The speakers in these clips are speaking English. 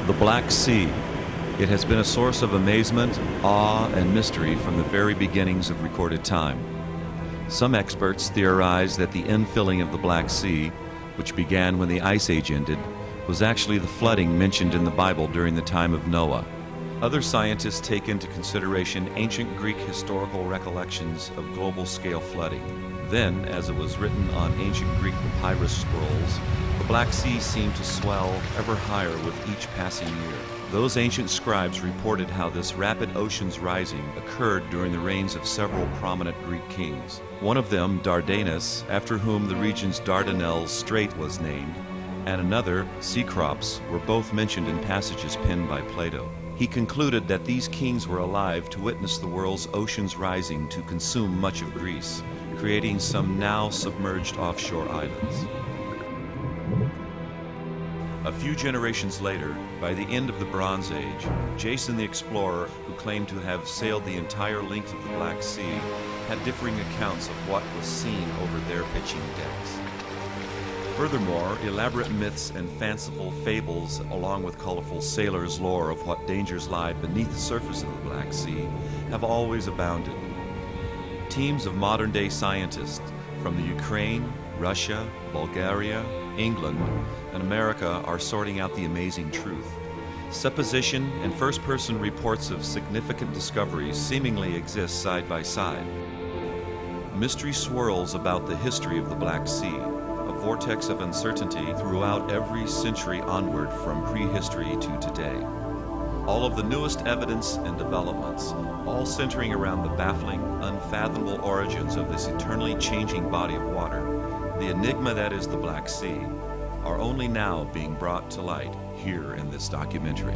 The Black Sea. It has been a source of amazement, awe, and mystery from the very beginnings of recorded time. Some experts theorize that the infilling of the Black Sea, which began when the Ice Age ended, was actually the flooding mentioned in the Bible during the time of Noah. Other scientists take into consideration ancient Greek historical recollections of global-scale flooding. Then, as it was written on ancient Greek papyrus scrolls, the Black Sea seemed to swell ever higher with each passing year. Those ancient scribes reported how this rapid ocean's rising occurred during the reigns of several prominent Greek kings. One of them, Dardanus, after whom the region's Dardanelles Strait was named, and another, Cecrops, were both mentioned in passages penned by Plato. He concluded that these kings were alive to witness the world's oceans rising to consume much of Greece, creating some now submerged offshore islands. A few generations later, by the end of the Bronze Age, Jason the Explorer, who claimed to have sailed the entire length of the Black Sea, had differing accounts of what was seen over their pitching decks. Furthermore, elaborate myths and fanciful fables, along with colorful sailors' lore of what dangers lie beneath the surface of the Black Sea, have always abounded. Teams of modern-day scientists from the Ukraine, Russia, Bulgaria, England, and America are sorting out the amazing truth. Supposition and first-person reports of significant discoveries seemingly exist side by side. Mystery swirls about the history of the Black Sea, a vortex of uncertainty throughout every century onward from prehistory to today. All of the newest evidence and developments, all centering around the baffling, unfathomable origins of this eternally changing body of water, the enigma that is the Black Sea, are only now being brought to light here in this documentary.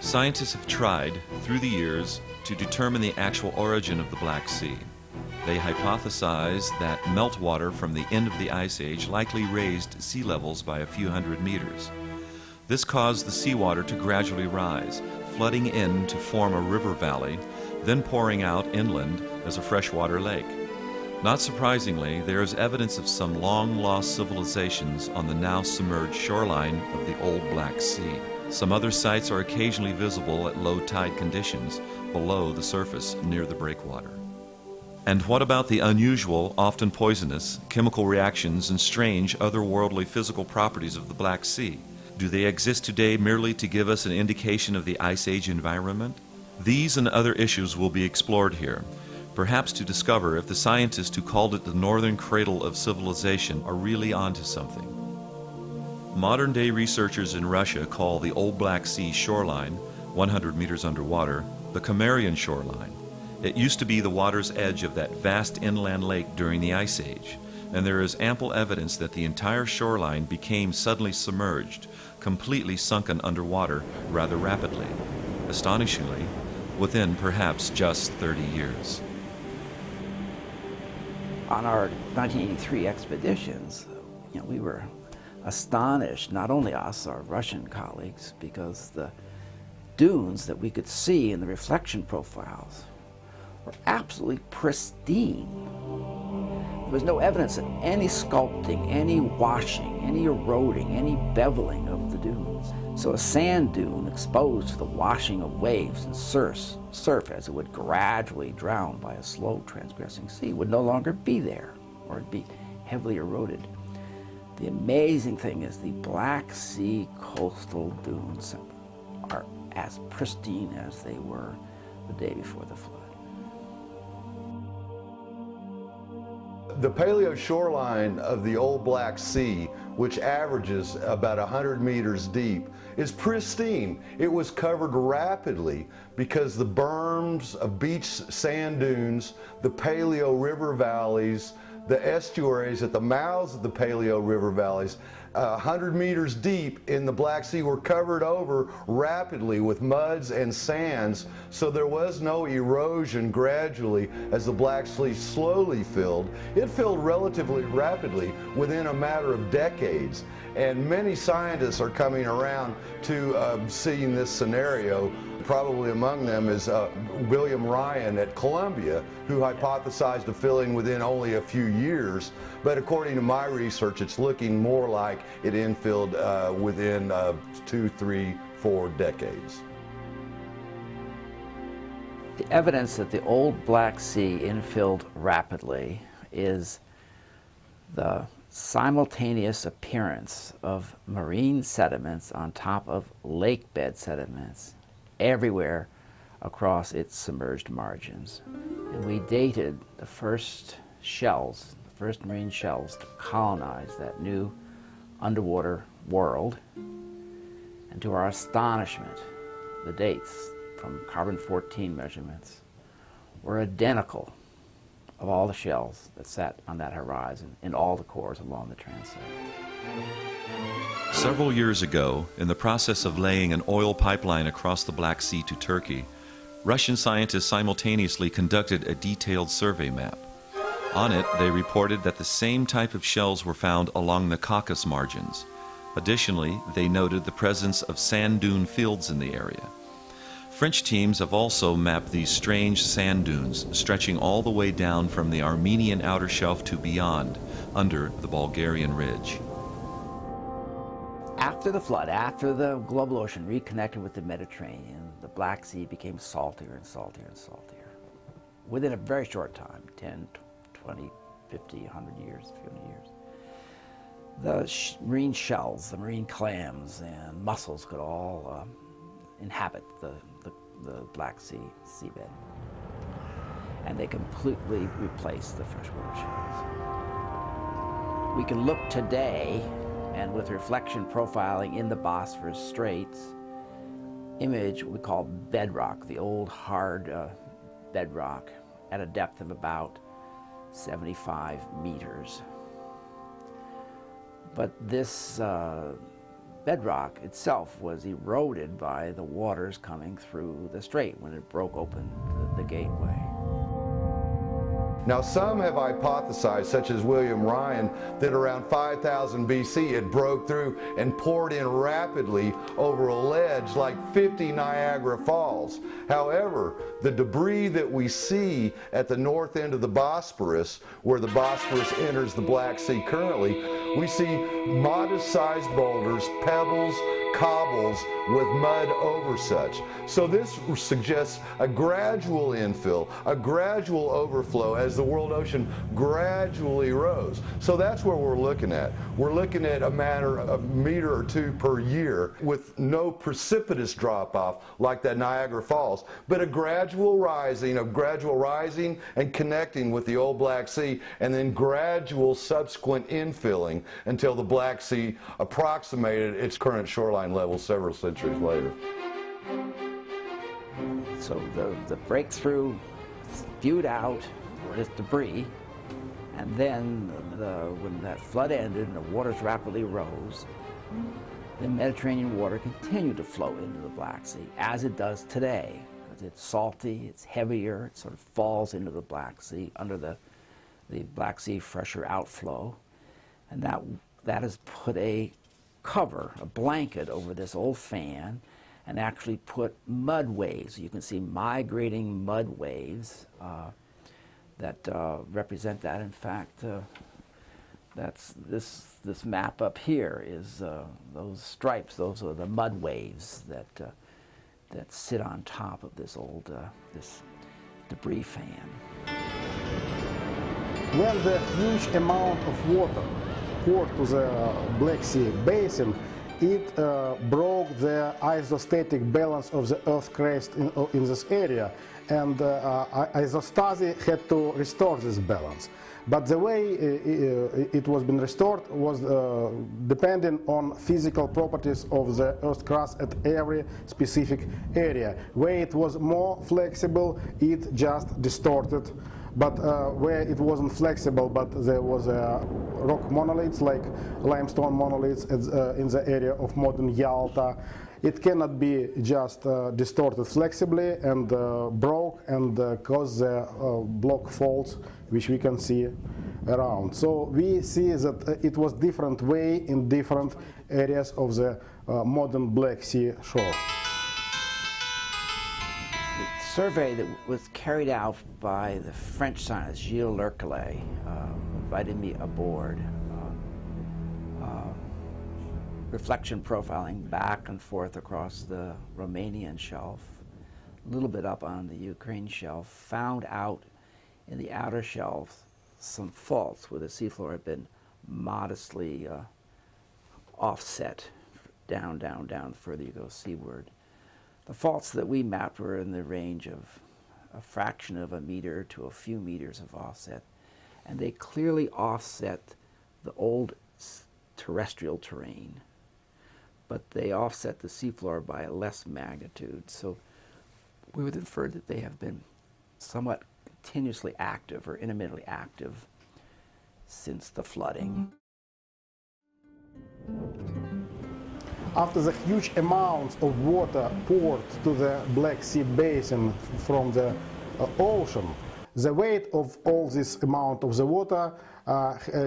Scientists have tried, through the years, to determine the actual origin of the Black Sea. They hypothesize that meltwater from the end of the Ice Age likely raised sea levels by a few hundred meters. This caused the seawater to gradually rise, flooding in to form a river valley, then pouring out inland as a freshwater lake. Not surprisingly, there is evidence of some long-lost civilizations on the now submerged shoreline of the old Black Sea. Some other sites are occasionally visible at low tide conditions below the surface near the breakwater. And what about the unusual, often poisonous, chemical reactions and strange otherworldly physical properties of the Black Sea? Do they exist today merely to give us an indication of the Ice Age environment? These and other issues will be explored here, perhaps to discover if the scientists who called it the northern cradle of civilization are really onto something. Modern-day researchers in Russia call the old Black Sea shoreline, 100 meters underwater, the Cimmerian shoreline. It used to be the water's edge of that vast inland lake during the Ice Age, and there is ample evidence that the entire shoreline became suddenly submerged, completely sunken underwater rather rapidly, astonishingly, within perhaps just 30 years. On our 1983 expeditions, we were astonished, not only us, our Russian colleagues, because the dunes that we could see in the reflection profiles were absolutely pristine. There was no evidence of any sculpting, any washing, any eroding, any beveling of the dunes. So a sand dune exposed to the washing of waves and surf as it would gradually drown by a slow transgressing sea would no longer be there, or it'd be heavily eroded. The amazing thing is the Black Sea coastal dunes are as pristine as they were the day before the flood. The paleo shoreline of the old Black Sea, which averages about 100 meters deep, is pristine. It was covered rapidly because the berms of beach sand dunes, the paleo river valleys, the estuaries at the mouths of the paleo river valleys, 100 meters deep in the Black Sea were covered over rapidly with muds and sands, so there was no erosion gradually as the Black Sea slowly filled. It filled relatively rapidly within a matter of decades, and many scientists are coming around to seeing this scenario probably among them is William Ryan at Columbia, who hypothesized a filling within only a few years. But according to my research, it's looking more like it infilled within 2, 3, 4 decades. The evidence that the old Black Sea infilled rapidly is the simultaneous appearance of marine sediments on top of lake bed sediments everywhere across its submerged margins. And we dated the first shells, the first marine shells to colonize that new underwater world. And to our astonishment, the dates from carbon-14 measurements were identical of all the shells that sat on that horizon in all the cores along the transect. Several years ago, in the process of laying an oil pipeline across the Black Sea to Turkey, Russian scientists simultaneously conducted a detailed survey map. On it, they reported that the same type of shells were found along the Caucasus margins. Additionally, they noted the presence of sand dune fields in the area. French teams have also mapped these strange sand dunes stretching all the way down from the Armenian outer shelf to beyond, under the Bulgarian Ridge. After the flood, after the global ocean reconnected with the Mediterranean, the Black Sea became saltier and saltier and saltier. Within a very short time, 10, 20, 50, 100 years, a few hundred years. The marine shells, the marine clams and mussels could all inhabit the Black Sea seabed. And they completely replaced the freshwater shells. We can look today, and with reflection profiling in the Bosphorus Straits, image what we call bedrock, the old hard bedrock, at a depth of about 75 meters. But this bedrock itself was eroded by the waters coming through the strait when it broke open the gateway. Now, some have hypothesized, such as William Ryan, that around 5000 BC it broke through and poured in rapidly over a ledge like 50 Niagara Falls. However, the debris that we see at the north end of the Bosporus, where the Bosporus enters the Black Sea currently, we see modest-sized boulders, pebbles, cobbles with mud over such. So this suggests a gradual infill, a gradual overflow as the world ocean gradually rose. So that's what we're looking at. We're looking at a matter of a meter or two per year with no precipitous drop-off like that Niagara Falls, but a gradual rising and connecting with the old Black Sea, and then gradual subsequent infilling until the Black Sea approximated its current shoreline level several centuries later. So the breakthrough spewed out this debris, and then when that flood ended and the waters rapidly rose, the Mediterranean water continued to flow into the Black Sea, as it does today. Because it's salty, it's heavier, it sort of falls into the Black Sea under the Black Sea pressure outflow, and that has put a cover, a blanket over this old fan, and actually put mud waves. You can see migrating mud waves that represent that. In fact, that's this map up here is those stripes. Those are the mud waves that sit on top of this old this debris fan. When the huge amount of water poured to the Black Sea basin, it broke the isostatic balance of the Earth's crust in this area, and isostasy had to restore this balance. But the way it was been restored was depending on physical properties of the Earth's crust at every specific area. Where it was more flexible, it just distorted. But where it wasn't flexible, but there was rock monoliths like limestone monoliths in the area of modern Yalta, it cannot be just distorted flexibly and broke and cause the block faults, which we can see around. So we see that it was different way in different areas of the modern Black Sea shore. survey that was carried out by the French scientist Gilles Lercalet invited me aboard. Reflection profiling back and forth across the Romanian shelf, a little bit up on the Ukraine shelf, found out in the outer shelf some faults where the seafloor had been modestly offset down, down, down the further you go seaward. The faults that we mapped were in the range of a fraction of a meter to a few meters of offset, and they clearly offset the old terrestrial terrain, but they offset the seafloor by a less magnitude. So we would infer that they have been somewhat continuously active or intermittently active since the flooding. After the huge amounts of water poured to the Black Sea basin from the ocean, the weight of all this amount of the water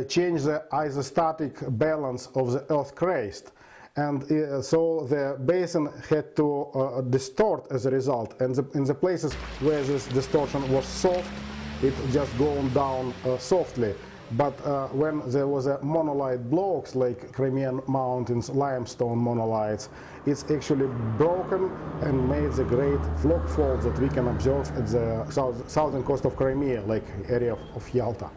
changed the isostatic balance of the Earth's crust. And so the basin had to distort as a result. And in the places where this distortion was soft, it just going down softly. But when there was a monolith blocks like Crimean Mountains limestone monoliths, it's actually broken and made the great flock fault that we can observe at the southern coast of Crimea, like area of Yalta.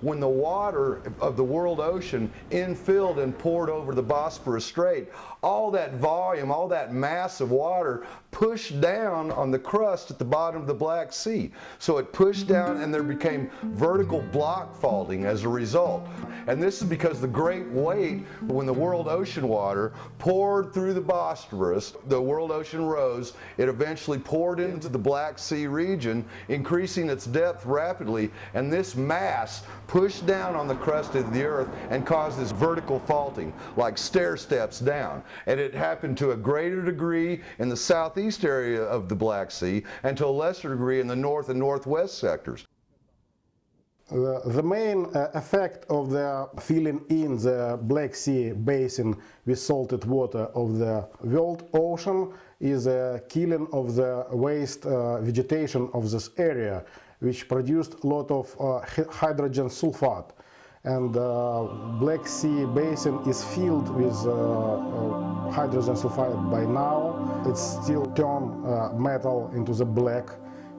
When the water of the world ocean infilled and poured over the Bosporus Strait, all that volume, all that mass of water pushed down on the crust at the bottom of the Black Sea. So it pushed down and there became vertical block faulting as a result. And this is because the great weight, when the world ocean water poured through the Bosporus, the world ocean rose, it eventually poured into the Black Sea region, increasing its depth rapidly, and this mass pushed down on the crust of the earth and caused this vertical faulting, like stair steps down. And it happened to a greater degree in the southeast area of the Black Sea and to a lesser degree in the north and northwest sectors. The main effect of the filling in the Black Sea basin with salted water of the world ocean is a killing of the waste vegetation of this area, which produced a lot of hydrogen sulfide. And Black Sea basin is filled with hydrogen sulfide by now. It's still turned metal into the black,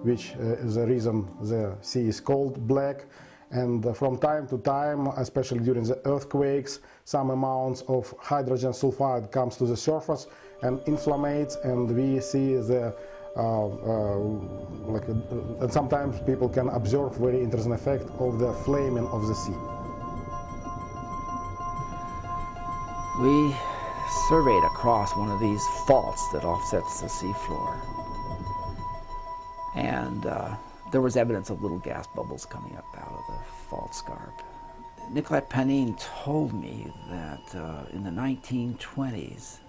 which is the reason the sea is called black. And from time to time, especially during the earthquakes, some amounts of hydrogen sulfide comes to the surface and inflammates, and we see the and sometimes people can observe very interesting effect of the flaming of the sea. We surveyed across one of these faults that offsets the seafloor, and there was evidence of little gas bubbles coming up out of the fault scarp. Nikolai Panin told me that in the 1920s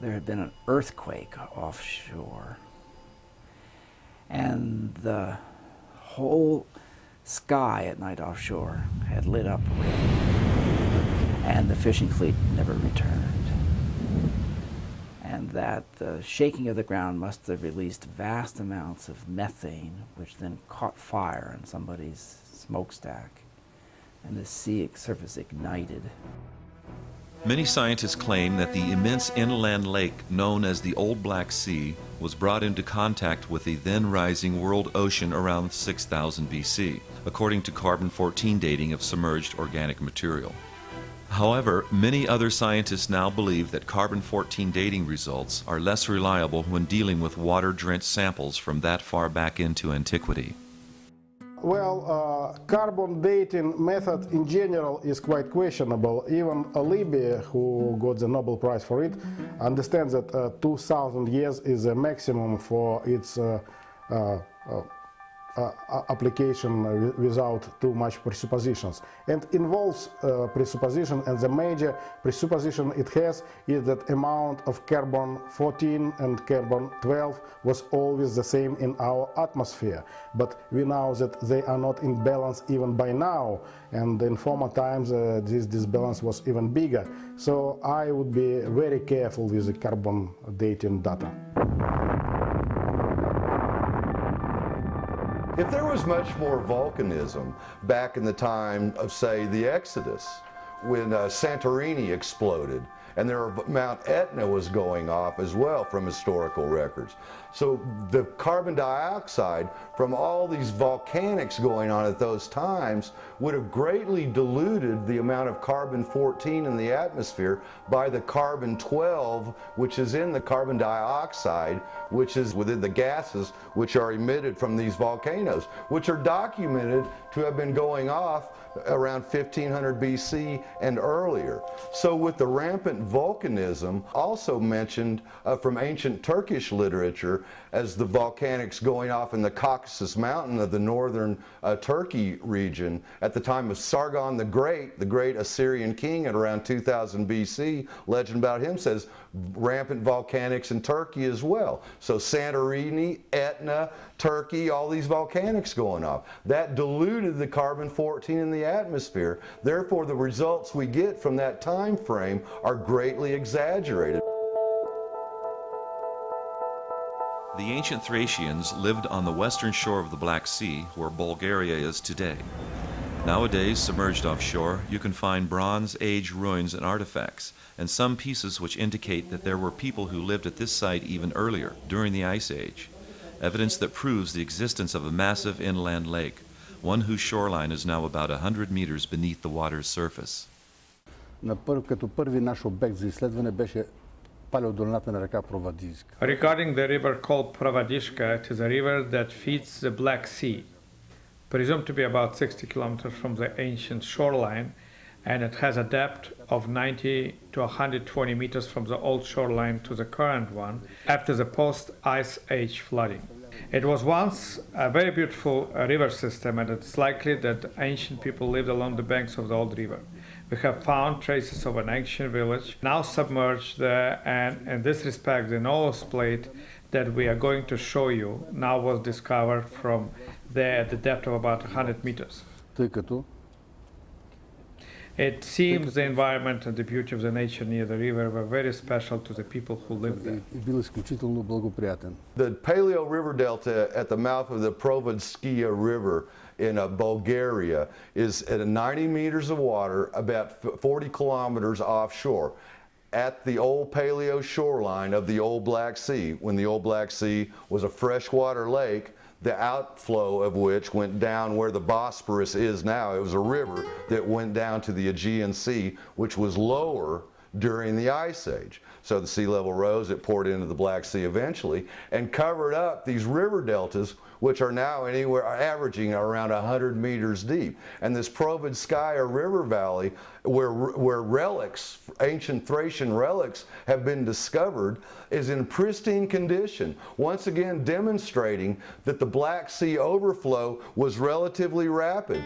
there had been an earthquake offshore, and the whole sky at night offshore had lit up red, and the fishing fleet never returned. And that the shaking of the ground must have released vast amounts of methane, which then caught fire in somebody's smokestack, and the sea surface ignited. Many scientists claim that the immense inland lake known as the Old Black Sea was brought into contact with the then rising world ocean around 6000 BC, according to carbon-14 dating of submerged organic material. However, many other scientists now believe that carbon-14 dating results are less reliable when dealing with water-drenched samples from that far back into antiquity. Well, carbon dating method in general is quite questionable. Even Libya, who got the Nobel Prize for it, understands that 2000 years is a maximum for its application without too much presuppositions, and involves presupposition, and the major presupposition it has is that amount of carbon-14 and carbon-12 was always the same in our atmosphere, but we know that they are not in balance even by now, and in former times this disbalance was even bigger, so I would be very careful with the carbon dating data. If there was much more volcanism back in the time of, say, the Exodus, when Santorini exploded, and Mount Etna was going off as well from historical records. So the carbon dioxide from all these volcanics going on at those times would have greatly diluted the amount of carbon-14 in the atmosphere by the carbon-12, which is in the carbon dioxide, which is within the gases which are emitted from these volcanoes, which are documented to have been going off around 1500 BC and earlier. So with the rampant volcanism, also mentioned from ancient Turkish literature as the volcanics going off in the Caucasus Mountain of the northern Turkey region at the time of Sargon the great Assyrian king at around 2000 BC. Legend about him says rampant volcanics in Turkey as well. So Santorini, Etna, Turkey, all these volcanics going off. That diluted the carbon-14 in the atmosphere. Therefore, the results we get from that time frame are greatly exaggerated. The ancient Thracians lived on the western shore of the Black Sea, where Bulgaria is today. Nowadays, submerged offshore, you can find Bronze Age ruins and artifacts, and some pieces which indicate that there were people who lived at this site even earlier, during the Ice Age. Evidence that proves the existence of a massive inland lake, one whose shoreline is now about 100 meters beneath the water's surface. Като първи наш обект за изследване беше палеодолината на река Провадийска. Regarding the river called Pravadishka, it is a river that feeds the Black Sea, presumed to be about 60 kilometers from the ancient shoreline, and it has a depth of 90 to 120 meters from the old shoreline to the current one after the post-Ice Age flooding. It was once a very beautiful river system, and it's likely that ancient people lived along the banks of the old river. We have found traces of an ancient village, now submerged there, and in this respect the Noah's plate that we are going to show you now was discovered from there at the depth of about 100 meters. It seems the environment and the beauty of the nature near the river were very special to the people who lived there. The Paleo River Delta at the mouth of the Provodskaya River in Bulgaria is at 90 meters of water, about 40 kilometers offshore, at the old Paleo shoreline of the old Black Sea, when the old Black Sea was a freshwater lake, the outflow of which went down where the Bosporus is now. It was a river that went down to the Aegean Sea, which was lower during the Ice Age. So the sea level rose, it poured into the Black Sea eventually, and covered up these river deltas, which are now averaging around 100 meters deep. And this Provodskaya River Valley, where relics, ancient Thracian relics, have been discovered, is in pristine condition, once again demonstrating that the Black Sea overflow was relatively rapid.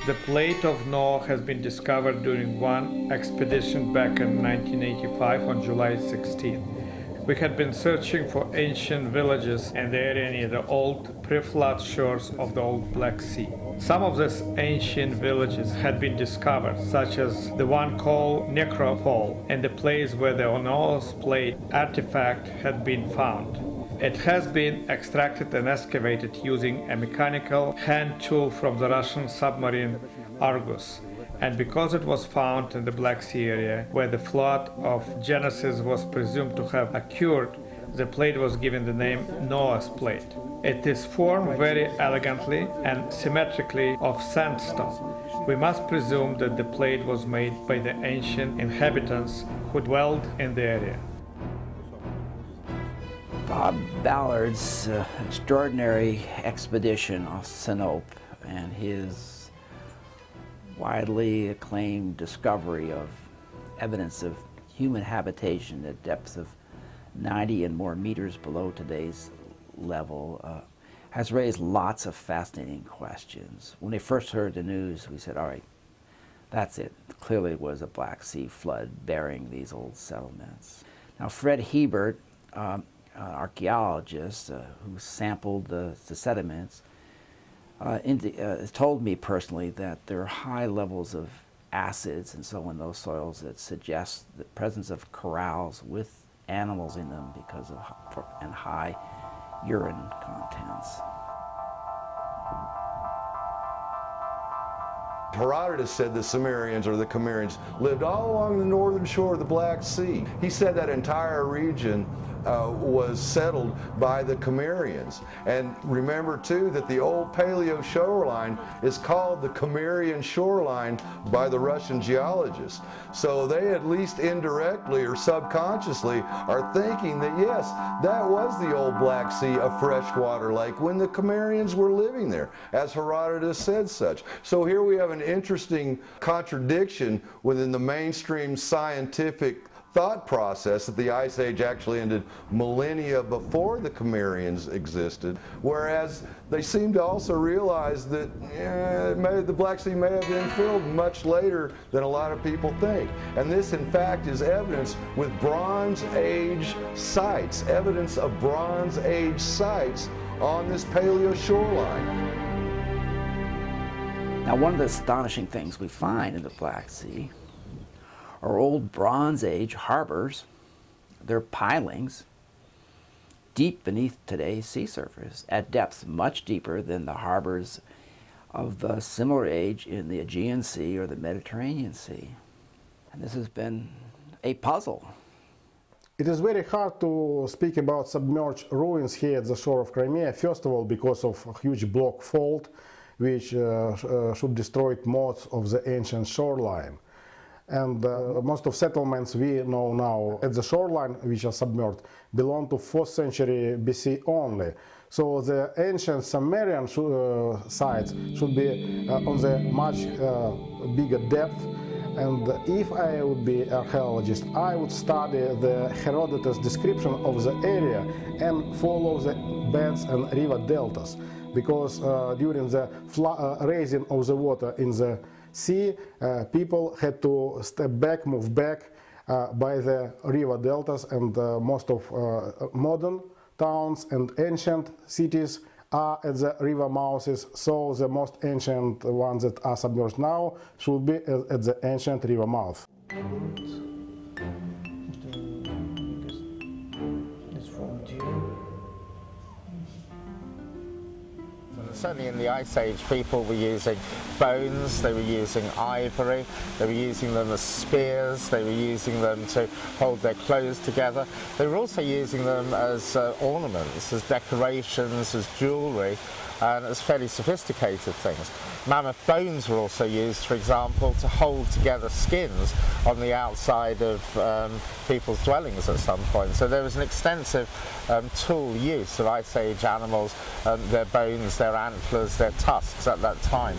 The plate of Noah has been discovered during one expedition back in 1985 on July 16. We had been searching for ancient villages in the area near the old pre-flood shores of the old Black Sea. Some of these ancient villages had been discovered, such as the one called Necropole, and the place where the Noah's plate artifact had been found. It has been extracted and excavated using a mechanical hand tool from the Russian submarine Argus. And because it was found in the Black Sea area, where the flood of Genesis was presumed to have occurred, the plate was given the name Noah's plate. It is formed very elegantly and symmetrically of sandstone. We must presume that the plate was made by the ancient inhabitants who dwelled in the area. Bob Ballard's extraordinary expedition off Sinope and his widely acclaimed discovery of evidence of human habitation at depths of 90 and more meters below today's level has raised lots of fascinating questions. When we first heard the news, we said, all right, that's it. Clearly it was a Black Sea flood burying these old settlements. Now, Fred Hebert, an archaeologist who sampled the sediments, told me personally that there are high levels of acids and so in those soils that suggest the presence of corrals with animals in them because of and high urine contents. Herodotus said the Sumerians or the Cimmerians lived all along the northern shore of the Black Sea. He said that entire region was settled by the Cimmerians. And remember too that the old Paleo shoreline is called the Cimmerian shoreline by the Russian geologists. So they at least indirectly or subconsciously are thinking that yes, that was the old Black Sea, a freshwater lake, when the Cimmerians were living there, as Herodotus said such. So here we have an interesting contradiction within the mainstream scientific thought process that the Ice Age actually ended millennia before the Cimmerians existed, whereas they seem to also realize that the Black Sea may have been filled much later than a lot of people think. And this, in fact, is evidence with Bronze Age sites, evidence of Bronze Age sites on this Paleo shoreline. Now, one of the astonishing things we find in the Black Sea are old Bronze Age harbors. They're pilings deep beneath today's sea surface at depths much deeper than the harbors of the similar age in the Aegean Sea or the Mediterranean Sea. And this has been a puzzle. It is very hard to speak about submerged ruins here at the shore of Crimea, first of all because of a huge block fault which should destroy most of the ancient shoreline. And most of settlements we know now at the shoreline, which are submerged, belong to 4th century BC only. So the ancient Sumerian sites should be on the much bigger depth. And if I would be an archaeologist, I would study the Herodotus description of the area and follow the beds and river deltas. Because during the raising of the water in the sea, people had to step back, move back by the river deltas, and most of modern towns and ancient cities are at the river mouths, so the most ancient ones that are submerged now should be at the ancient river mouth. Certainly in the Ice Age, people were using bones, they were using ivory, they were using them as spears, they were using them to hold their clothes together. They were also using them as ornaments, as decorations, as jewellery, and as fairly sophisticated things. Mammoth bones were also used, for example, to hold together skins on the outside of people's dwellings at some point. So there was an extensive tool use of Ice Age animals, their bones, their antlers, their tusks at that time.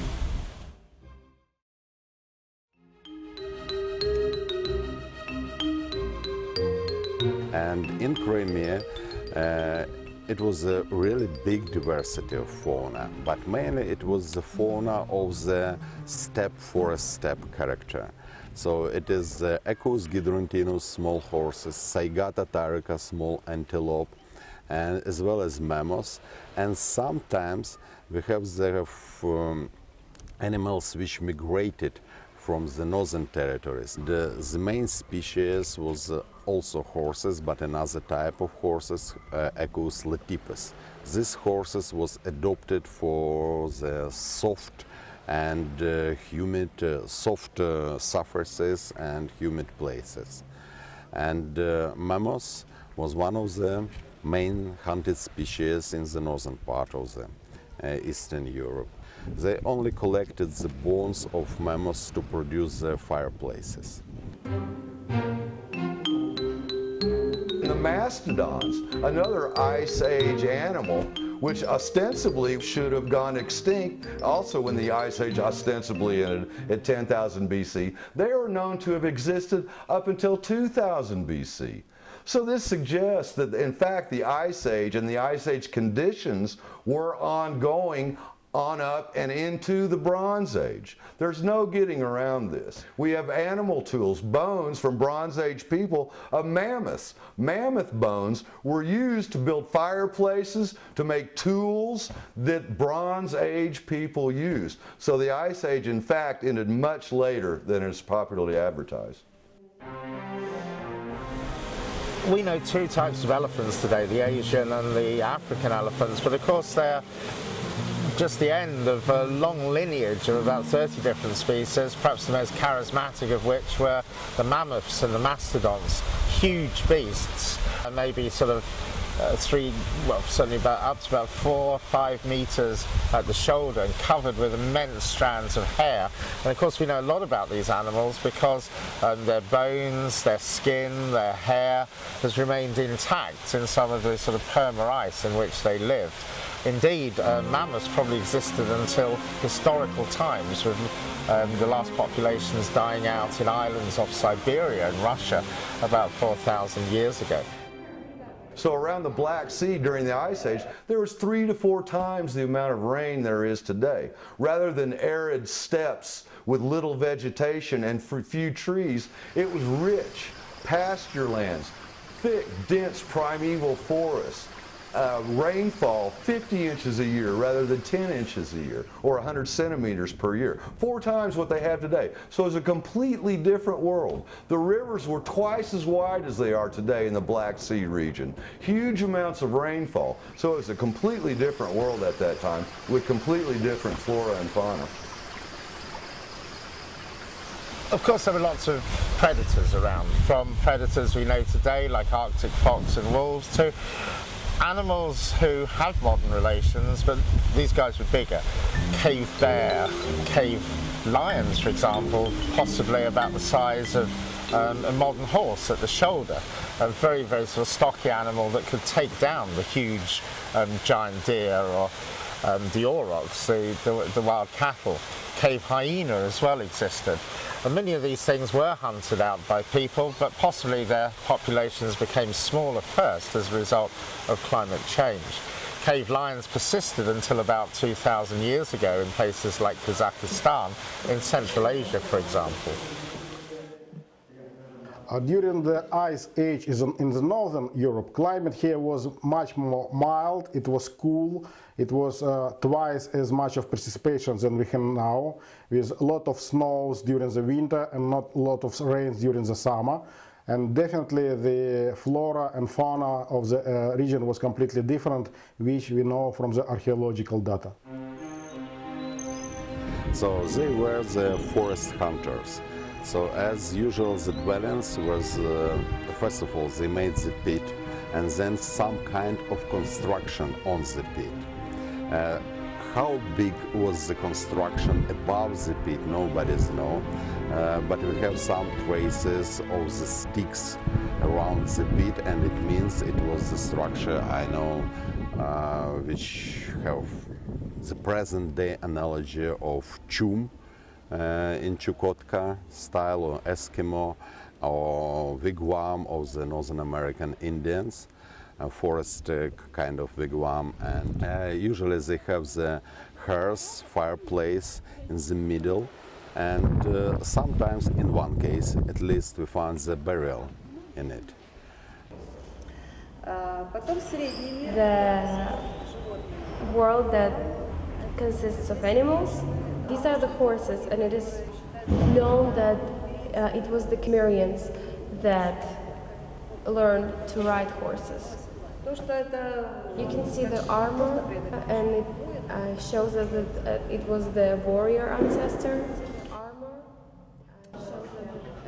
And in Crimea, it was a really big diversity of fauna, but mainly it was the fauna of the steppe forest steppe character. So it is Equus gidrontinus, small horses, Saigata tarica, small antelope, and as well as mammoths. And sometimes we have the animals which migrated from the northern territories. The main species was also horses, but another type of horses, Equus latipus. This horses was adopted for the soft and humid, soft surfaces and humid places. And mammoth was one of the main hunted species in the northern part of the Eastern Europe. They only collected the bones of mammoths to produce their fireplaces. The mastodons, another Ice Age animal, which ostensibly should have gone extinct, also when the Ice Age ostensibly ended at 10,000 BC, they are known to have existed up until 2000 BC. So this suggests that, in fact, the Ice Age and the Ice Age conditions were ongoing on up and into the Bronze Age. There's no getting around this. We have animal tools, bones from Bronze Age people of mammoths. Mammoth bones were used to build fireplaces, to make tools that Bronze Age people used. So the Ice Age, in fact, ended much later than is popularly advertised. We know two types of elephants today, the Asian and the African elephants, but of course they're just the end of a long lineage of about 30 different species, perhaps the most charismatic of which were the mammoths and the mastodons, huge beasts, and maybe sort of certainly up to about 4 or 5 meters at the shoulder and covered with immense strands of hair. And of course we know a lot about these animals because their bones, their skin, their hair has remained intact in some of the sort of perma-ice in which they lived. Indeed, mammoths probably existed until historical times, with the last populations dying out in islands off Siberia and Russia about 4,000 years ago. So around the Black Sea during the Ice Age, there was 3 to 4 times the amount of rain there is today. Rather than arid steppes with little vegetation and few trees, it was rich pasture lands, thick, dense primeval forests. Rainfall 50 inches a year rather than 10 inches a year, or 100 centimeters per year. 4 times what they have today. So it's a completely different world. The rivers were twice as wide as they are today in the Black Sea region. Huge amounts of rainfall. So it's a completely different world at that time with completely different flora and fauna. Of course, there were lots of predators around, from predators we know today like Arctic fox and wolves to animals who have modern relations, but these guys were bigger. Cave bear, cave lions, for example, possibly about the size of a modern horse at the shoulder. A very, very sort of stocky animal that could take down the huge giant deer or the aurochs, the wild cattle. Cave hyena as well existed. And many of these things were hunted out by people, but possibly their populations became smaller first as a result of climate change. Cave lions persisted until about 2,000 years ago in places like Kazakhstan, in Central Asia, for example. During the Ice Age in the northern Europe, climate here was much more mild, it was cool, it was twice as much of precipitation than we have now, with a lot of snows during the winter and not a lot of rains during the summer. And definitely the flora and fauna of the region was completely different, which we know from the archaeological data. So they were the forest hunters. So as usual, the dwellings was, first of all, they made the pit and then some kind of construction on the pit. How big was the construction above the pit, nobody's know, but we have some traces of the sticks around the pit, and it means it was the structure, I know, which have the present day analogy of chum, in Chukotka style, or Eskimo, or wigwam of the Northern American Indians, a forest kind of wigwam, and usually they have the hearth, fireplace in the middle, and sometimes in one case at least we find the burial in it. The world that consists of animals, these are the horses, and it is known that it was the Cimmerians that learned to ride horses. You can see the armor, and it shows us that it was the warrior ancestor.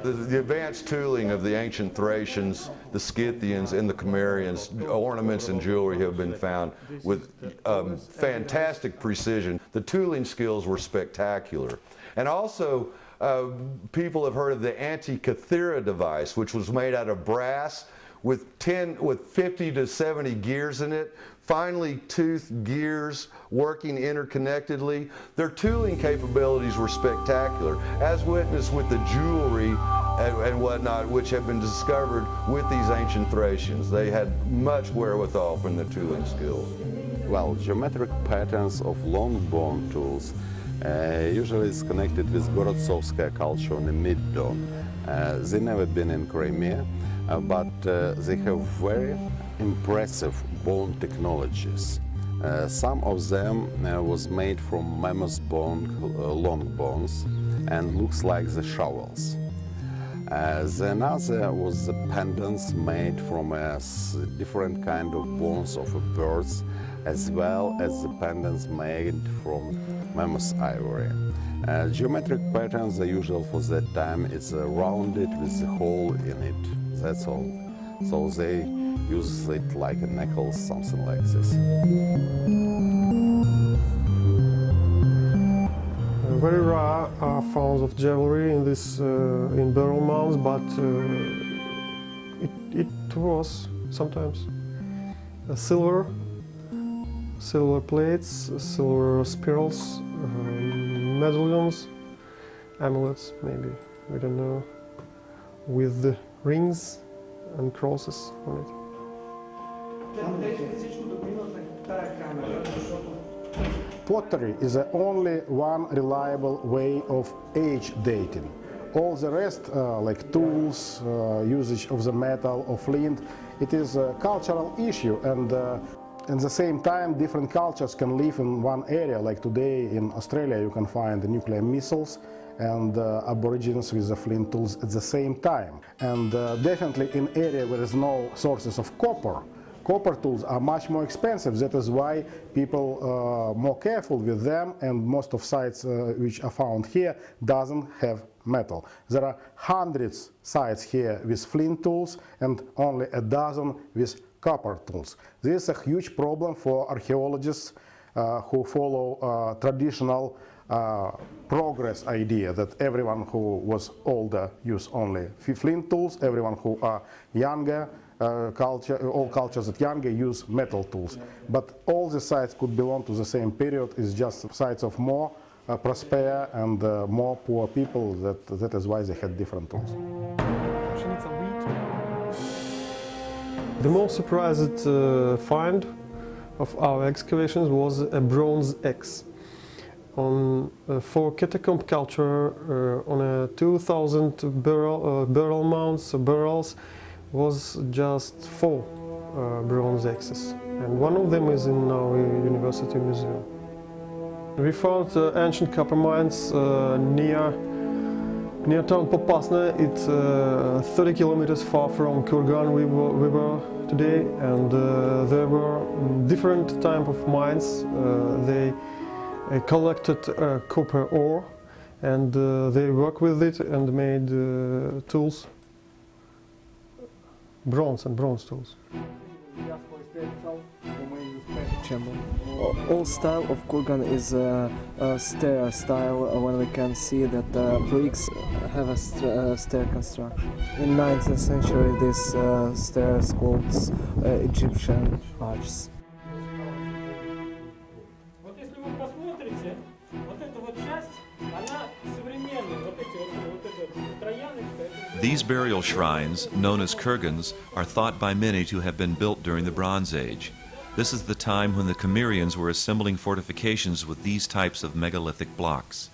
The advanced tooling of the ancient Thracians, the Scythians, and the Cimmerians, ornaments and jewelry have been found with fantastic precision. The tooling skills were spectacular. And also, people have heard of the Antikythera device, which was made out of brass with 50 to 70 gears in it, finely toothed gears working interconnectedly. Their tooling capabilities were spectacular, as witnessed with the jewelry and whatnot, which have been discovered with these ancient Thracians. They had much wherewithal from the tooling skill. Well, geometric patterns of long bone tools usually is connected with Gorodtsovskaya culture in the mid-Don. They've never been in Crimea, but they have very impressive bone technologies. Some of them was made from mammoth bone, long bones, and looks like the shovels. Another was the pendants made from a different kind of bones of birds, as well as the pendants made from mammoth ivory. Geometric patterns are usual for that time. It's rounded with a hole in it. That's all. So they use it like a necklace, something like this. Very rare are founds of jewelry in this in burial mounds, but it was sometimes silver plates, silver spirals, medallions, amulets, maybe, we don't know, with the rings and crosses on it. Pottery is the only one reliable way of age dating. All the rest, like tools, usage of the metal or flint, it is a cultural issue, and at the same time different cultures can live in one area. Like today in Australia you can find the nuclear missiles and aborigines with the flint tools at the same time. And definitely in area where there is no sources of copper tools are much more expensive. That is why people are more careful with them, and most of sites which are found here doesn't have metal. There are hundreds sites here with flint tools and only a dozen with copper tools. This is a huge problem for archaeologists who follow traditional progress idea that everyone who was older use only flint tools, everyone who are younger, all cultures that younger use metal tools. But all the sites could belong to the same period. It's just sites of more prosper and more poor people. That is why they had different tools. The most surprised find of our excavations was a bronze axe. For catacomb culture, on a 2,000 burial mounds, barrels, was just 4 bronze axes, and one of them is in our university museum. We found ancient copper mines near town Popasna. It's 30 kilometers far from Kurgan we were today, and there were different type of mines. They collected copper ore, and they work with it and made tools, bronze tools. All style of Kurgan is a stair style, when we can see that the bricks have a stair construction. In 19th century, this stairs called Egyptian arches. These burial shrines, known as kurgans, are thought by many to have been built during the Bronze Age. This is the time when the Cimmerians were assembling fortifications with these types of megalithic blocks.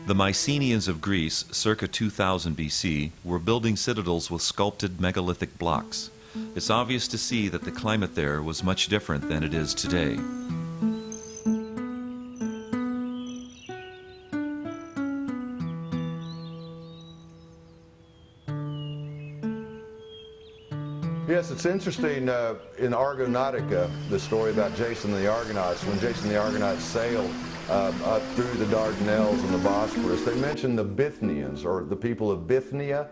The Mycenaeans of Greece, circa 2000 BC, were building citadels with sculpted megalithic blocks. It's obvious to see that the climate there was much different than it is today. Yes, it's interesting in Argonautica, the story about Jason and the Argonauts. When Jason and the Argonauts sailed up through the Dardanelles and the Bosporus, they mentioned the Bithynians, or the people of Bithynia.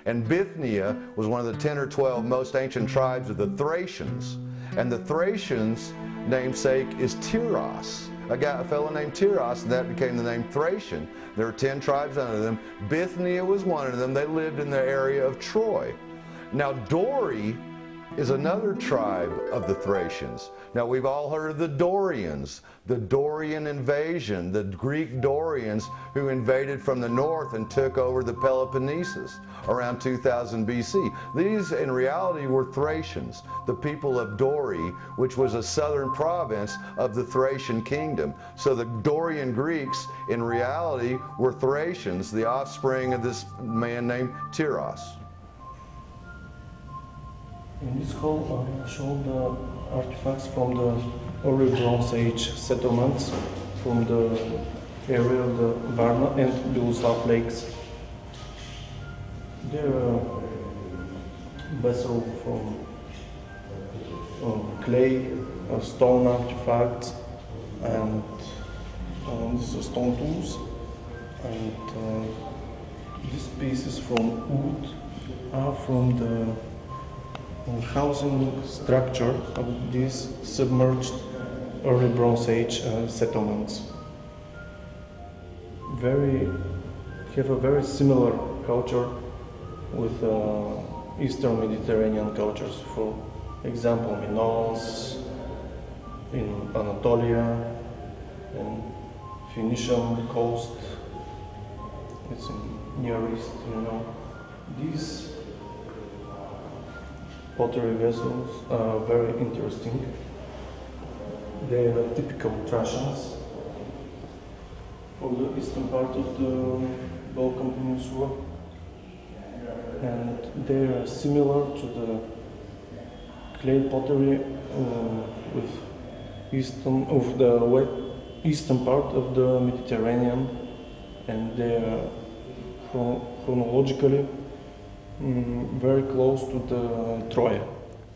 And Bithynia was one of the 10 or 12 most ancient tribes of the Thracians. And the Thracians' namesake is Tyros. A fellow named Tyros, and that became the name Thracian. There were 10 tribes under them. Bithynia was one of them. They lived in the area of Troy. Now Dori is another tribe of the Thracians. Now, we've all heard of the Dorians, the Dorian invasion, the Greek Dorians who invaded from the north and took over the Peloponnesus around 2000 BC. These, in reality, were Thracians, the people of Dori, which was a southern province of the Thracian kingdom. So the Dorian Greeks, in reality, were Thracians, the offspring of this man named Tyros. In this hall are shown the artifacts from the early Bronze Age settlements from the area of the Varna and Yugoslav lakes. There are vessels from clay, stone artifacts, and these are stone tools. And these pieces from wood are from the housing structure of these submerged early Bronze Age settlements. Have a very similar culture with Eastern Mediterranean cultures. For example, Minoans in Anatolia and Phoenician coast. It's in Near East, you know. These pottery vessels are very interesting. They are typical Thracians from the eastern part of the Balkan Peninsula, and they are similar to the clay pottery with eastern part of the Mediterranean, and they are chronologically very close to the Troja.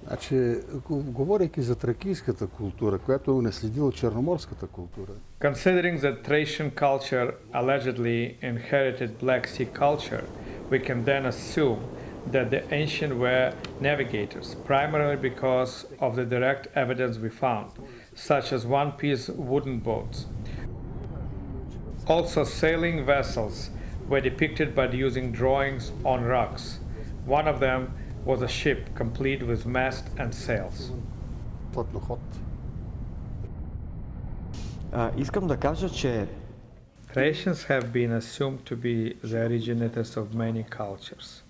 Значи, говорейки за тракийската култура, която е унаследила черноморската култура. Considering the Thracian culture allegedly inherited Black Sea culture, we can then assume that the ancient were navigators, primarily because of the direct evidence we found, such as one-piece wooden boats. Also, sailing vessels were depicted by using drawings on rocks. One of them was a ship complete with mast and sails. Искам да кажа, че Thracians have been assumed to be the originators of many cultures.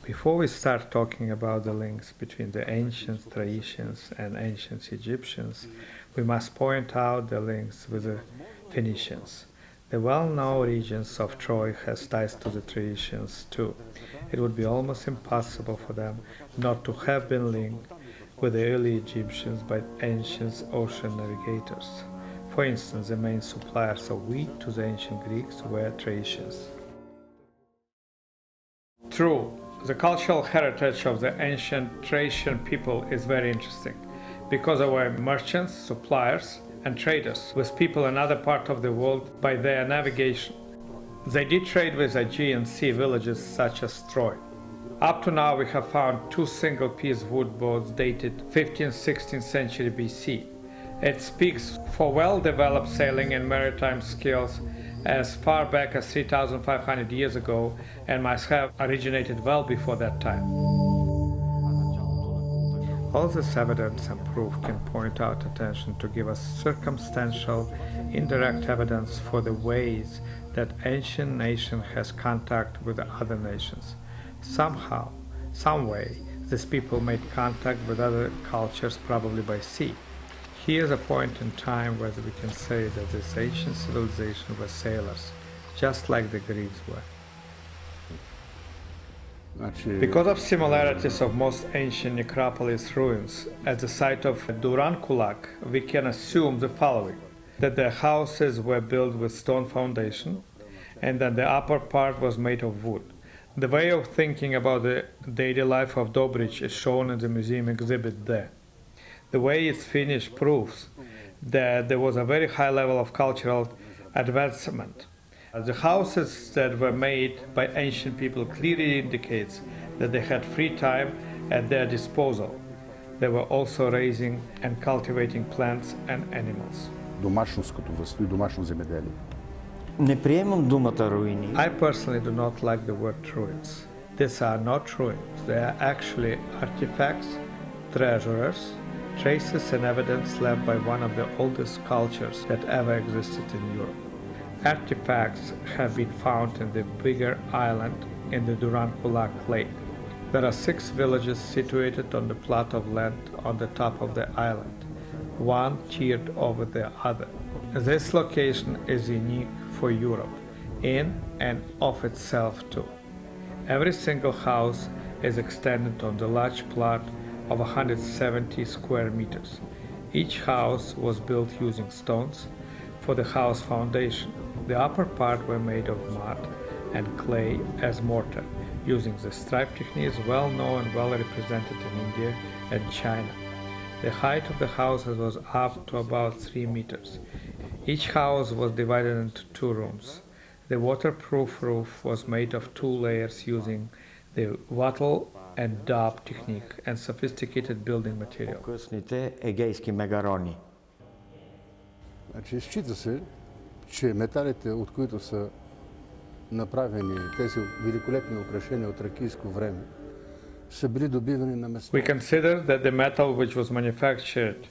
Before we start talking about the links between the ancient Thracians and ancient Egyptians, we must point out the links with the Phoenicians. The well-known regions of Troy has ties to the Thracians too. It would be almost impossible for them not to have been linked with the early Egyptians by ancient ocean navigators. For instance, the main suppliers of wheat to the ancient Greeks were Thracians. True, the cultural heritage of the ancient Thracian people is very interesting because they were merchants, suppliers, and traders with people in other parts of the world by their navigation. They did trade with Aegean Sea villages such as Troy. Up to now we have found two single-piece wood boats dated 15th-16th century BC. It speaks for well-developed sailing and maritime skills as far back as 3,500 years ago and must have originated well before that time. All this evidence and proof can point out attention to give us circumstantial, indirect evidence for the ways that ancient nation has contact with other nations. Somehow, some way, these people made contact with other cultures, probably by sea. Here's a point in time where we can say that this ancient civilization were sailors, just like the Greeks were. Because of similarities of most ancient necropolis ruins at the site of Durankulak, we can assume the following: that the houses were built with stone foundation and that the upper part was made of wood. The way of thinking about the daily life of Dobrich is shown in the museum exhibit there. The way it's finished proves that there was a very high level of cultural advancement. The houses that were made by ancient people clearly indicates that they had free time at their disposal. They were also raising and cultivating plants and animals. Домашно скотовъдство и домашно земеделие. Не приемам думата руини. I personally do not like the word ruins. These are not ruins. They are actually artifacts treasurers, traces and evidence left by one of the oldest cultures that ever existed in Europe. Artifacts have been found in the bigger island in the Durankulak Lake. There are 6 villages situated on the plot of land on the top of the island, one tiered over the other. This location is unique for Europe, in and of itself too. Every single house is extended on the large plot of 170 square meters. Each house was built using stones for the house foundation. The upper part were made of mud and clay as mortar, using the stripe techniques well known and well represented in India and China. The height of the houses was up to about 3 meters. Each house was divided into 2 rooms. The waterproof roof was made of 2 layers using the wattle and daub technique and sophisticated building material. Късните егейски мегарони. Значи, счита се, че металите, от които са направени тези великолепни украшения от тракийско време, са били добивани на места. We consider that the metal which was manufactured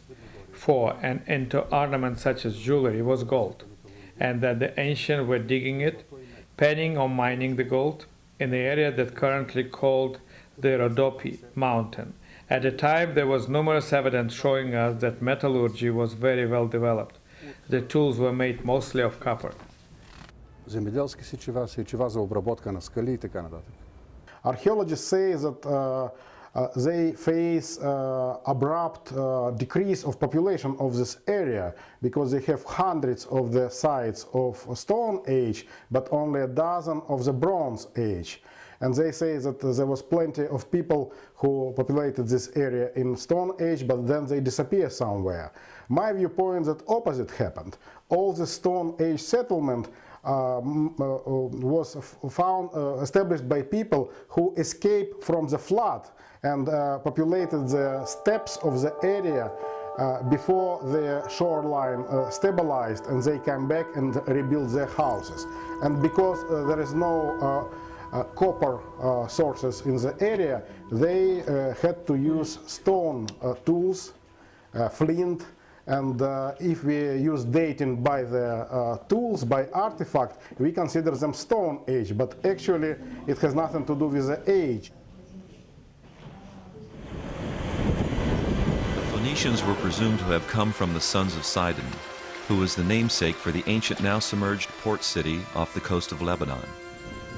for and into ornaments such as jewelry was gold, and that the ancients were digging it, penning or mining the gold in the area that currently called the Rhodope mountain. At the time, there was numerous evidence showing us that metallurgy was very well developed. The tools were made mostly of copper. Земеделски сечива, сечива за обработка на скали и така нататък. Archaeologists say that they face abrupt decrease of population of this area because they have hundreds of the sites of Stone Age, but only a dozen of the Bronze Age. And they say that there was plenty of people who populated this area in Stone Age, but then they disappear somewhere. My viewpoint is that opposite happened. All the Stone Age settlement was found, established by people who escaped from the flood and populated the steppes of the area before the shoreline stabilized, and they came back and rebuilt their houses. And because there is no copper sources in the area, they had to use stone tools, flint, and if we use dating by the tools, by artifact, we consider them Stone Age, but actually it has nothing to do with the age. The Phoenicians were presumed to have come from the sons of Sidon, who was the namesake for the ancient now submerged port city off the coast of Lebanon.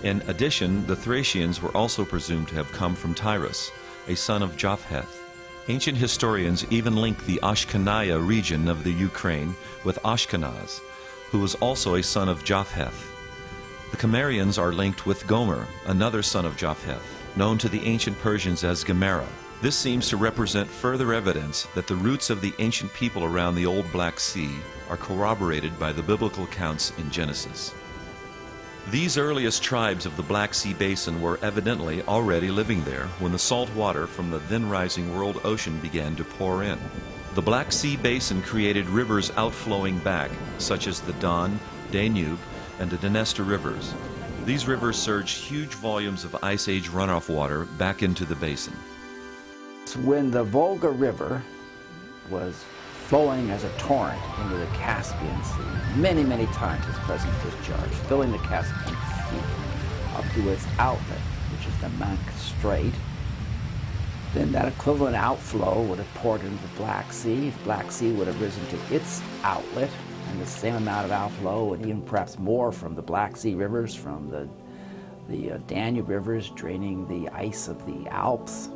In addition, the Thracians were also presumed to have come from Tyrus, a son of Japheth. Ancient historians even link the Ashkenaya region of the Ukraine with Ashkenaz, who was also a son of Japheth. The Cimmerians are linked with Gomer, another son of Japheth, known to the ancient Persians as Gemara. This seems to represent further evidence that the roots of the ancient people around the Old Black Sea are corroborated by the biblical accounts in Genesis. These earliest tribes of the Black Sea Basin were evidently already living there when the salt water from the then-rising world ocean began to pour in. The Black Sea Basin created rivers outflowing back, such as the Don, Danube, and the Dniester rivers. These rivers surged huge volumes of Ice Age runoff water back into the basin. When the Volga River was flowing as a torrent into the Caspian Sea, many, many times its present discharge, filling the Caspian Sea up to its outlet, which is the Manx Strait. Then that equivalent outflow would have poured into the Black Sea. The Black Sea would have risen to its outlet, and the same amount of outflow, and even perhaps more from the Black Sea rivers, from the Danube rivers draining the ice of the Alps,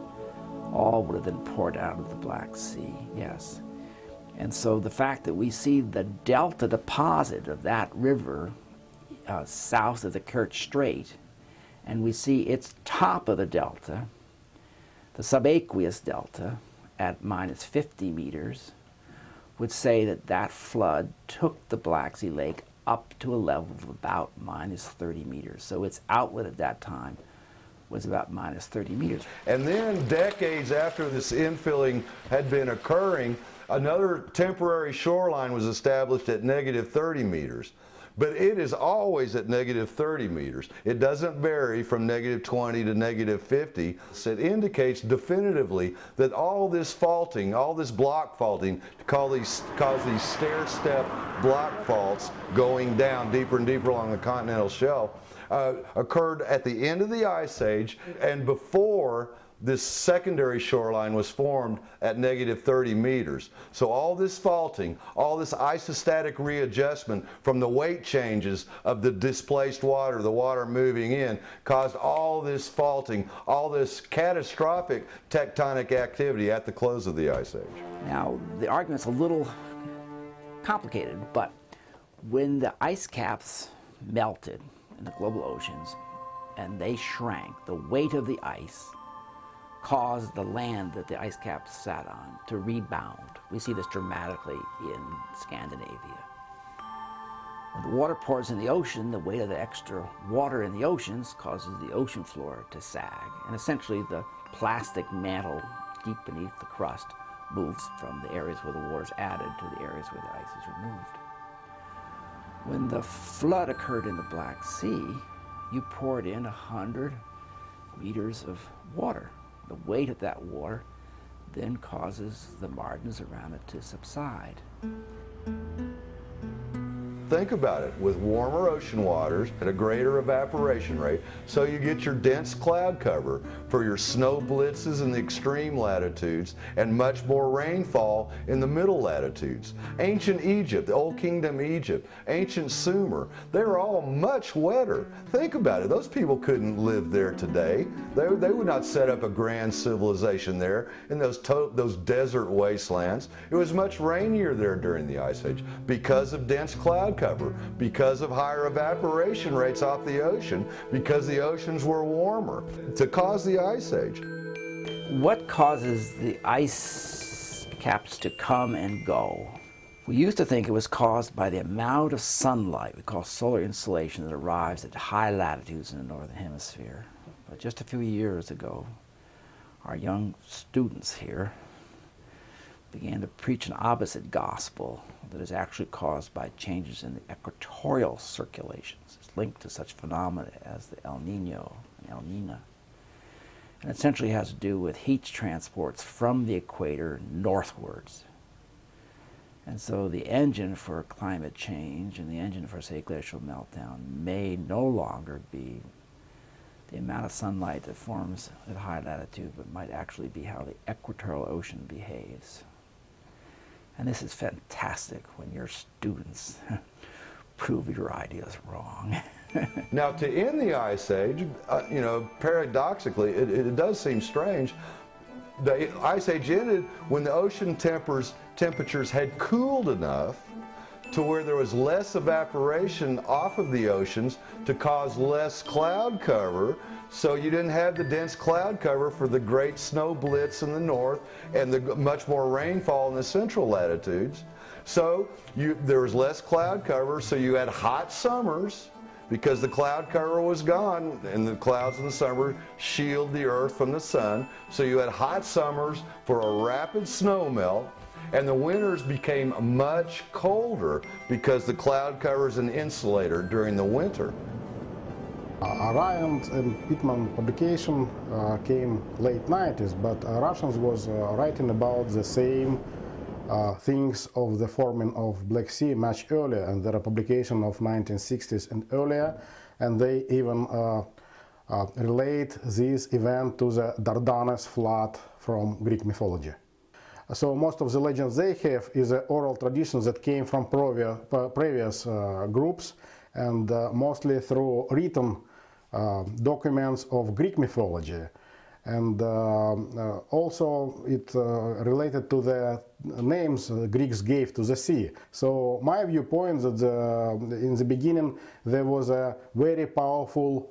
all would have been poured out of the Black Sea, yes. And so the fact that we see the delta deposit of that river south of the Kerch Strait, and we see its top of the delta, the subaqueous delta, at minus 50 meters, would say that that flood took the Black Sea Lake up to a level of about minus 30 meters. So its outlet at that time was about minus 30 meters. And then decades after this infilling had been occurring, another temporary shoreline was established at negative 30 meters. but it is always at negative 30 meters. It doesn't vary from negative 20 to negative 50. So it indicates definitively that all this faulting, all this block faulting, cause these stair-step block faults going down deeper and deeper along the continental shelf, occurred at the end of the Ice Age and before this secondary shoreline was formed at negative 30 meters. So all this faulting, all this isostatic readjustment from the weight changes of the displaced water, the water moving in, caused all this faulting, all this catastrophic tectonic activity at the close of the Ice Age. Now, the argument's a little complicated, but when the ice caps melted in the global oceans and they shrank, the weight of the ice caused the land that the ice caps sat on to rebound. We see this dramatically in Scandinavia. When the water pours in the ocean, the weight of the extra water in the oceans causes the ocean floor to sag, and essentially the plastic mantle deep beneath the crust moves from the areas where the water is added to the areas where the ice is removed. When the flood occurred in the Black Sea, you poured in 100 meters of water. The weight of that water then causes the margins around it to subside. Think about it, with warmer ocean waters at a greater evaporation rate, so you get your dense cloud cover for your snow blitzes in the extreme latitudes and much more rainfall in the middle latitudes. Ancient Egypt, the Old Kingdom Egypt, ancient Sumer, they were all much wetter. Think about it, those people couldn't live there today. They would not set up a grand civilization there in those desert wastelands. It was much rainier there during the Ice Age because of dense cloud cover, because of higher evaporation rates off the ocean, because the oceans were warmer to cause the Ice Age. What causes the ice caps to come and go? We used to think it was caused by the amount of sunlight we call solar insolation that arrives at high latitudes in the northern hemisphere. But just a few years ago, our young students here began to preach an opposite gospel that is actually caused by changes in the equatorial circulations. It's linked to such phenomena as the El Nino and El Nina. And essentially has to do with heat transports from the equator northwards. And so the engine for climate change and the engine for, say, glacial meltdown may no longer be the amount of sunlight that forms at high latitude, but might actually be how the equatorial ocean behaves. And this is fantastic when your students prove your ideas wrong. Now, to end the Ice Age, you know, paradoxically, it does seem strange. The Ice Age ended when the ocean temperatures had cooled enough to where there was less evaporation off of the oceans to cause less cloud cover, so you didn't have the dense cloud cover for the great snow blitz in the north and the much more rainfall in the central latitudes. So there was less cloud cover, so you had hot summers because the cloud cover was gone and the clouds in the summer shield the earth from the sun. So you had hot summers for a rapid snow melt, and the winters became much colder because the cloud cover is an insulator during the winter. Ryan and Pittman publication came late 90s, but Russians was writing about the same things of the forming of Black Sea much earlier, and their publication of 1960s and earlier, and they even relate this event to the Dardanelles flood from Greek mythology. So most of the legends they have is oral traditions that came from previous groups, and mostly through written documents of Greek mythology. And also it related to the names Greeks gave to the sea. So my viewpoint that in the beginning there was a very powerful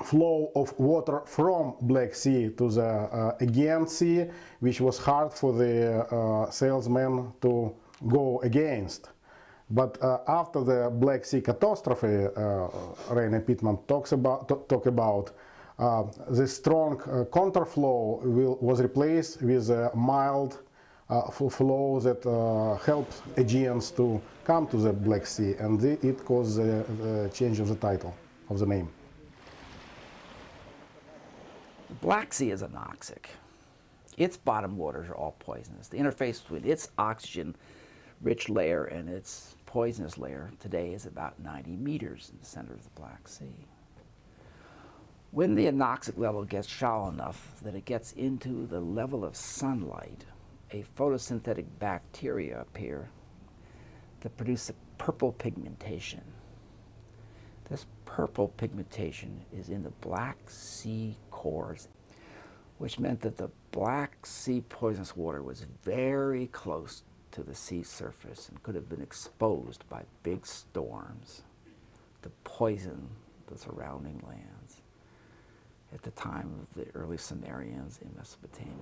flow of water from Black Sea to the Aegean Sea, which was hard for the salesmen to go against. But after the Black Sea catastrophe, Ryan and Pittman talk about, the strong counterflow was replaced with a mild flow that helped Aegeans to come to the Black Sea, and it caused the change of the title of the name. The Black Sea is anoxic. Its bottom waters are all poisonous. The interface between its oxygen-rich layer and its poisonous layer today is about 90 meters in the center of the Black Sea. When the anoxic level gets shallow enough that it gets into the level of sunlight, a photosynthetic bacteria appear that produce a purple pigmentation. This purple pigmentation is in the Black Sea cores, which meant that the Black Sea poisonous water was very close to the sea surface and could have been exposed by big storms to poison the surrounding lands at the time of the early Sumerians in Mesopotamia.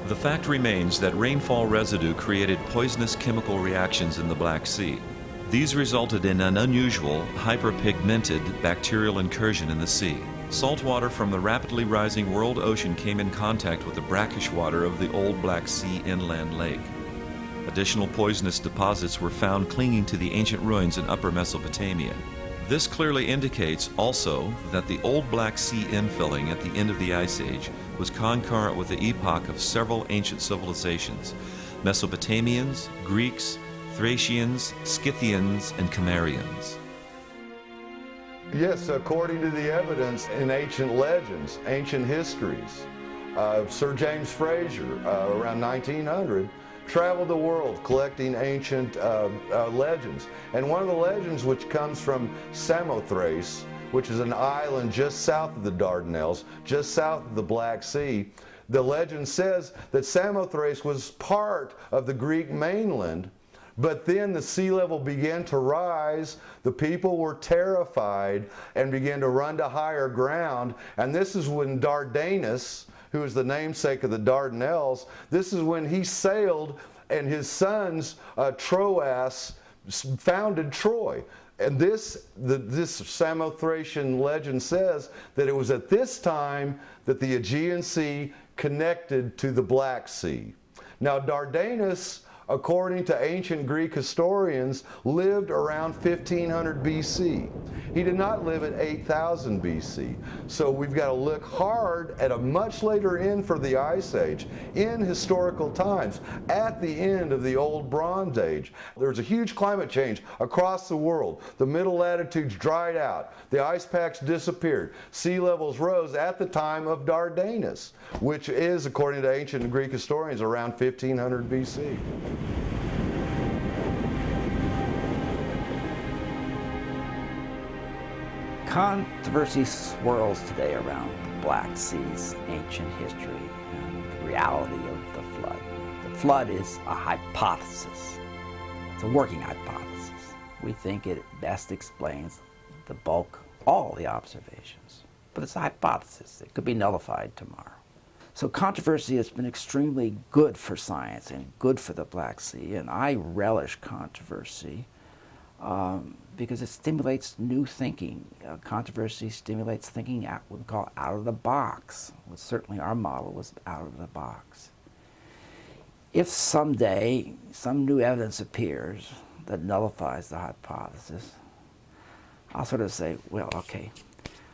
The fact remains that rainfall residue created poisonous chemical reactions in the Black Sea. These resulted in an unusual, hyperpigmented bacterial incursion in the sea. Salt water from the rapidly rising world ocean came in contact with the brackish water of the old Black Sea inland lake. Additional poisonous deposits were found clinging to the ancient ruins in Upper Mesopotamia. This clearly indicates also that the old Black Sea infilling at the end of the Ice Age was concurrent with the epoch of several ancient civilizations: Mesopotamians, Greeks, Thracians, Scythians, and Cimmerians. Yes, according to the evidence in ancient legends, ancient histories, Sir James Fraser, around 1900, traveled the world collecting ancient legends. And one of the legends, which comes from Samothrace, which is an island just south of the Dardanelles, just south of the Black Sea, the legend says that Samothrace was part of the Greek mainland. But then the sea level began to rise, the people were terrified and began to run to higher ground, and this is when Dardanus, who is the namesake of the Dardanelles, this is when he sailed and his sons, Troas, founded Troy. And this Samothracian legend says that it was at this time that the Aegean Sea connected to the Black Sea. Now Dardanus, according to ancient Greek historians, lived around 1500 BC. He did not live at 8000 BC. So we've got to look hard at a much later end for the Ice Age, in historical times, at the end of the Old Bronze Age. There's a huge climate change across the world. The middle latitudes dried out. The ice packs disappeared. Sea levels rose at the time of Dardanus, which is, according to ancient Greek historians, around 1500 BC. Controversy swirls today around the Black Sea's ancient history and the reality of the flood. The flood is a hypothesis. It's a working hypothesis. We think it best explains the bulk, all the observations. But it's a hypothesis. It could be nullified tomorrow. So controversy has been extremely good for science and good for the Black Sea, and I relish controversy because it stimulates new thinking. Controversy stimulates thinking out, what we call out of the box. Well, certainly our model was out of the box. If someday some new evidence appears that nullifies the hypothesis, I'll sort of say, well, okay,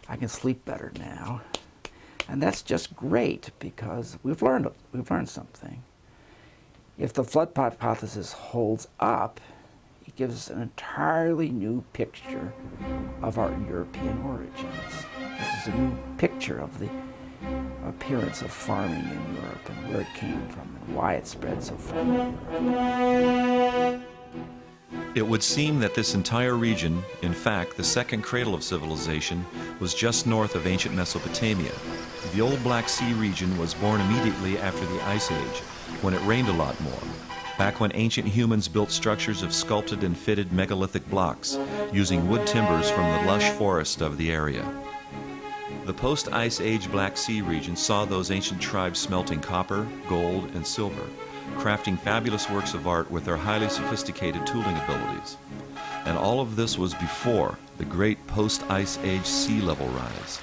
I can sleep better now. And that's just great because we've learned something. If the flood hypothesis holds up, it gives us an entirely new picture of our European origins. This is a new picture of the appearance of farming in Europe and where it came from and why it spread so far in Europe. It would seem that this entire region, in fact, the second cradle of civilization, was just north of ancient Mesopotamia. The old Black Sea region was born immediately after the Ice Age, when it rained a lot more, back when ancient humans built structures of sculpted and fitted megalithic blocks, using wood timbers from the lush forest of the area. The post-Ice Age Black Sea region saw those ancient tribes smelting copper, gold, and silver, crafting fabulous works of art with their highly sophisticated tooling abilities. And all of this was before the great post-Ice Age sea level rise.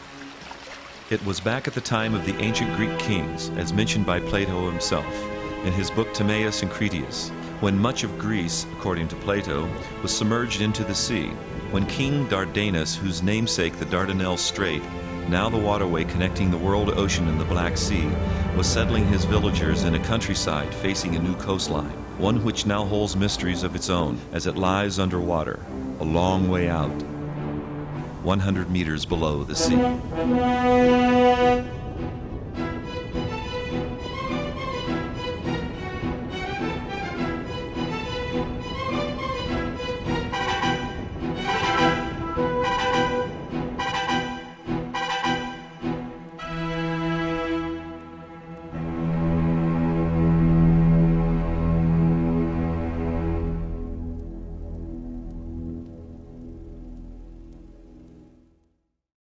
It was back at the time of the ancient Greek kings, as mentioned by Plato himself, in his book Timaeus and Critias, when much of Greece, according to Plato, was submerged into the sea, when King Dardanus, whose namesake the Dardanelles Strait, now the waterway connecting the world ocean and the Black Sea, was settling his villagers in a countryside facing a new coastline, one which now holds mysteries of its own as it lies underwater, a long way out, 100 meters below the sea.